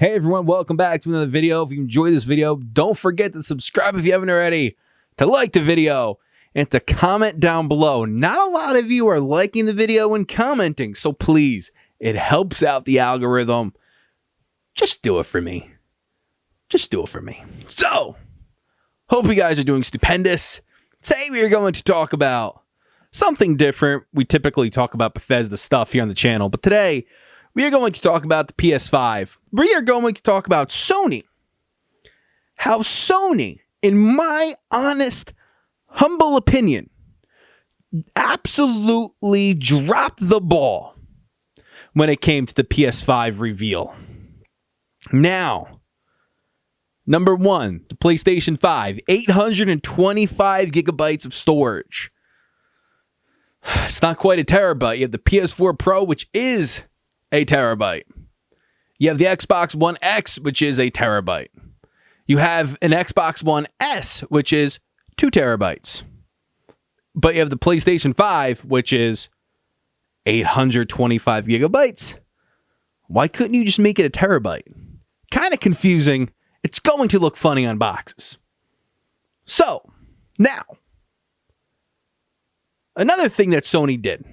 Hey everyone, welcome back to another video. If you enjoyed this video, don't forget to subscribe if you haven't already, to like the video, and to comment down below. Not a lot of you are liking the video and commenting, so please, it helps out the algorithm. Just do it for me. Just do it for me. So, hope you guys are doing stupendous. Today we are going to talk about something different. We typically talk about Bethesda stuff here on the channel, but today we are going to talk about the PS5. We are going to talk about Sony. How Sony, in my honest, humble opinion, absolutely dropped the ball when it came to the PS5 reveal. Now, number one, the PlayStation 5, 825 gigabytes of storage. It's not quite a terabyte. You have the PS4 Pro, which is a terabyte. You have the Xbox One X, which is a terabyte. You have an Xbox One S, which is 2 terabytes. But you have the PlayStation 5, which is 825 gigabytes. Why couldn't you just make it a terabyte? Kind of confusing. It's going to look funny on boxes. So, now, another thing that Sony did,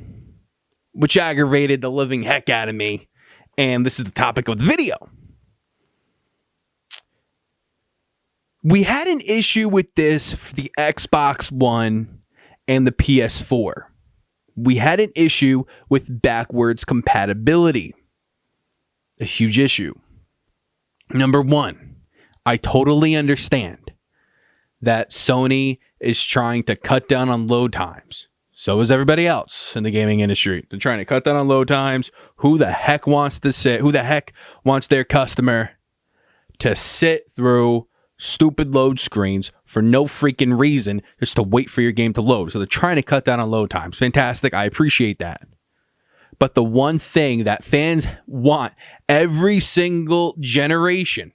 which aggravated the living heck out of me, and this is the topic of the video. We had an issue with this for the Xbox One and the PS4. We had an issue with backwards compatibility. A huge issue. Number one, I totally understand that Sony is trying to cut down on load times. So is everybody else in the gaming industry. They're trying to cut down on load times. Who the heck wants their customer to sit through stupid load screens for no freaking reason just to wait for your game to load? So they're trying to cut down on load times. Fantastic. I appreciate that. But the one thing that fans want every single generation,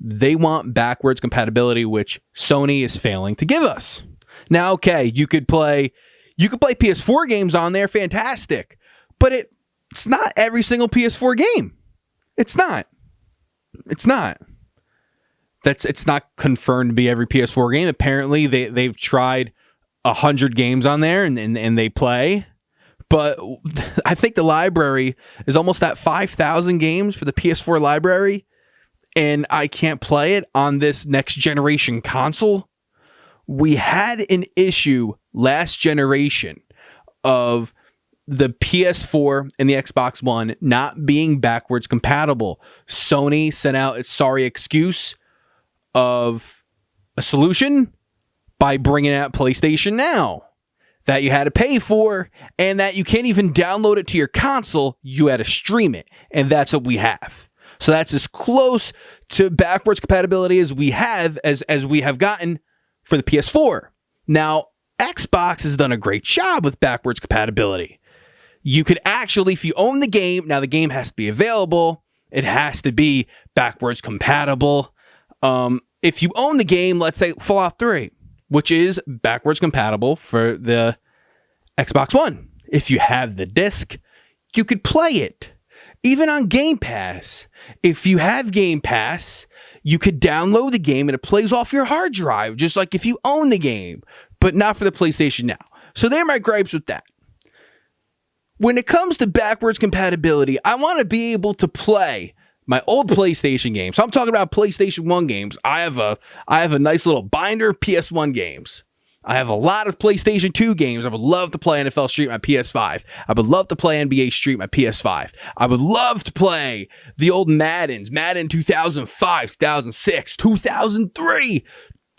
they want backwards compatibility, which Sony is failing to give us. Now, okay, you could play PS4 games on there, fantastic. But it's not every single PS4 game. It's not. It's not. It's not confirmed to be every PS4 game. Apparently, they've tried 100 games on there and they play. But I think the library is almost at 5,000 games for the PS4 library, and I can't play it on this next generation console. We had an issue last generation of the PS4 and the Xbox One not being backwards compatible. Sony sent out its sorry excuse of a solution by bringing out PlayStation Now that you had to pay for, and that you can't even download it to your console. You had to stream it, and that's what we have. So that's as close to backwards compatibility as we have gotten for the PS4. Now, Xbox has done a great job with backwards compatibility. You could actually, if you own the game, now the game has to be available. It has to be backwards compatible. If you own the game, let's say Fallout 3, which is backwards compatible for the Xbox One. If you have the disc, you could play it. Even on Game Pass, if you have Game Pass, you could download the game and it plays off your hard drive, just like if you own the game, but not for the PlayStation Now. So there are my gripes with that. When it comes to backwards compatibility, I want to be able to play my old PlayStation games. So I'm talking about PlayStation 1 games. I have a nice little binder of PS1 games. I have a lot of PlayStation 2 games. I would love to play NFL Street my PS5. I would love to play NBA Street my PS5. I would love to play the old Maddens. Madden 2005, 2006, 2003.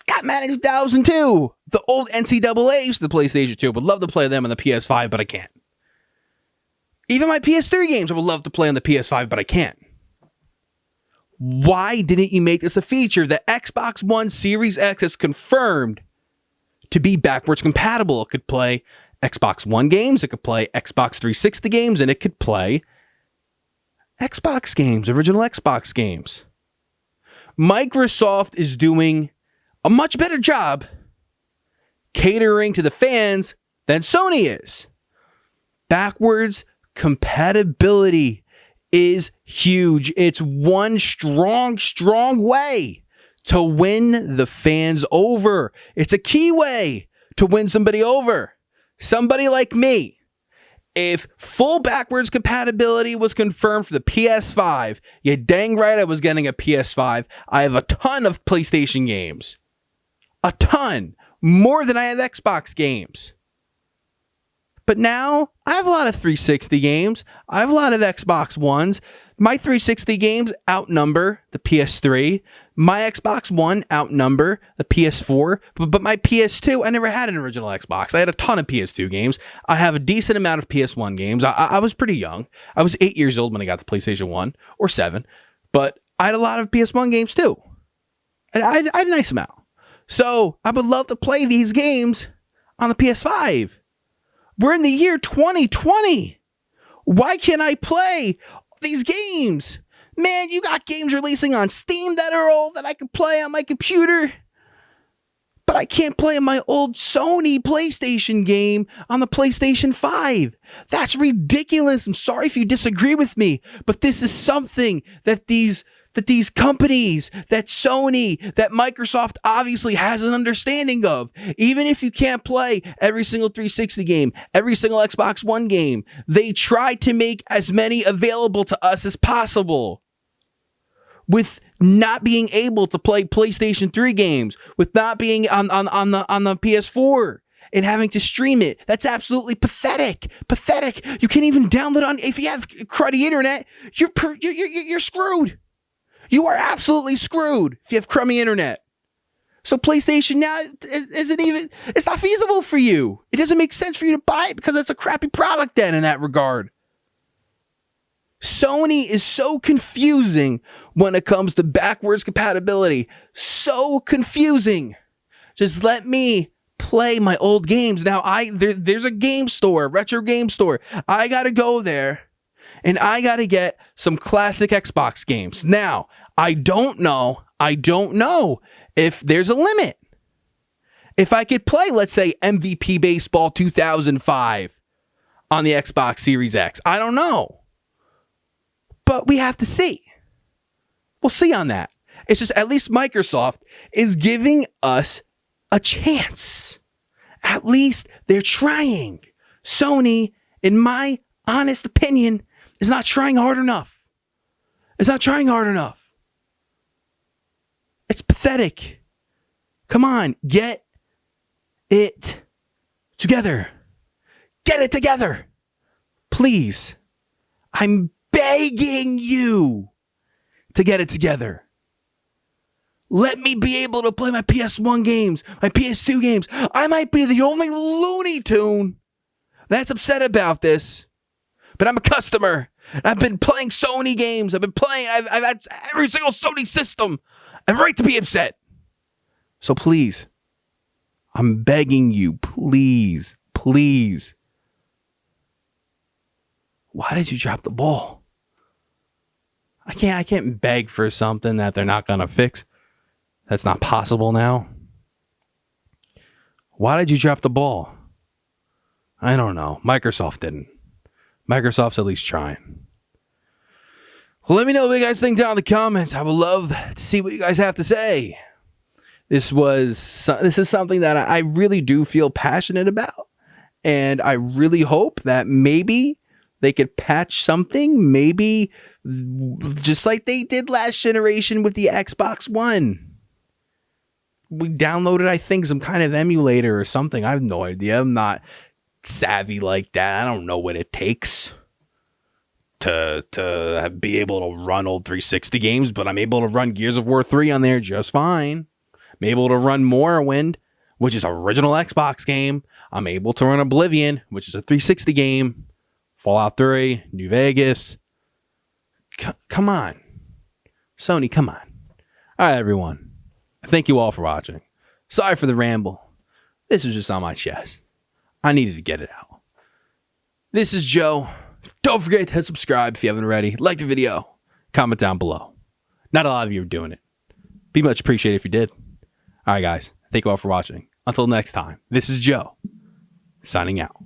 Got Madden 2002. The old NCAAs to the PlayStation 2. Would love to play them on the PS5, but I can't. Even my PS3 games I would love to play on the PS5, but I can't. Why didn't you make this a feature? The Xbox One Series X is confirmed to be backwards compatible. It could play Xbox One games, it could play Xbox 360 games, and it could play Xbox games, original Xbox games. Microsoft is doing a much better job catering to the fans than Sony is. Backwards compatibility is huge. It's one strong way to win the fans over. It's a key way to win somebody over. Somebody like me. If full backwards compatibility was confirmed for the PS5, you dang right I was getting a PS5. I have a ton of PlayStation games. A ton. More than I have Xbox games. But now, I have a lot of 360 games. I have a lot of Xbox Ones. My 360 games outnumber the PS3. My Xbox One outnumber the PS4. But my PS2, I never had an original Xbox. I had a ton of PS2 games. I have a decent amount of PS1 games. I was pretty young. I was 8 years old when I got the PlayStation 1, or 7. But I had a lot of PS1 games too. And I had a nice amount. So, I would love to play these games on the PS5. We're in the year 2020. Why can't I play these games? Man, you got games releasing on Steam that are old that I could play on my computer. But I can't play my old Sony PlayStation game on the PlayStation 5. That's ridiculous. I'm sorry if you disagree with me, but this is something that these companies, that Sony, that Microsoft obviously has an understanding of. Even if you can't play every single 360 game, every single Xbox One game, they try to make as many available to us as possible. With not being able to play PlayStation 3 games, with not being on the PS4 and having to stream it. That's absolutely pathetic. Pathetic. You can't even download on, if you have cruddy internet, you're screwed. You are absolutely screwed if you have crummy internet. So PlayStation now it's not feasible for you. It doesn't make sense for you to buy it because it's a crappy product then in that regard. Sony is so confusing when it comes to backwards compatibility. So confusing. Just let me play my old games. Now there's a game store, retro game store. I gotta go there. And I got to get some classic Xbox games. Now, I don't know if there's a limit. If I could play, let's say, MVP Baseball 2005 on the Xbox Series X. I don't know. But we have to see. We'll see on that. It's just at least Microsoft is giving us a chance. At least they're trying. Sony, in my honest opinion, is not trying hard enough. It's not trying hard enough. It's pathetic. Come on, get it together. Get it together. Please. I'm begging you to get it together. Let me be able to play my PS1 games, my PS2 games. I might be the only Looney Tune that's upset about this. But I'm a customer. I've been playing Sony games. I've had every single Sony system. I have a right to be upset. So please, I'm begging you, please. Why did you drop the ball? I can't beg for something that they're not going to fix. That's not possible now. Why did you drop the ball? I don't know. Microsoft didn't. Microsoft's at least trying. Well, let me know what you guys think down in the comments. I would love to see what you guys have to say. This is something that I really do feel passionate about. And I really hope that maybe they could patch something. Maybe just like they did last generation with the Xbox One. We downloaded, I think, some kind of emulator or something. I have no idea. I'm not savvy like that. I don't know what it takes to be able to run old 360 games, but I'm able to run Gears of War 3 on there just fine. I'm able to run Morrowind, which is an original Xbox game. I'm able to run Oblivion, which is a 360 game. Fallout 3, New Vegas. Come on. Sony, come on. All right, everyone. Thank you all for watching. Sorry for the ramble. This was just on my chest. I needed to get it out. This is Joe. Don't forget to hit subscribe if you haven't already. Like the video. Comment down below. Not a lot of you are doing it. Be much appreciated if you did. All right, guys. Thank you all for watching. Until next time, this is Joe, signing out.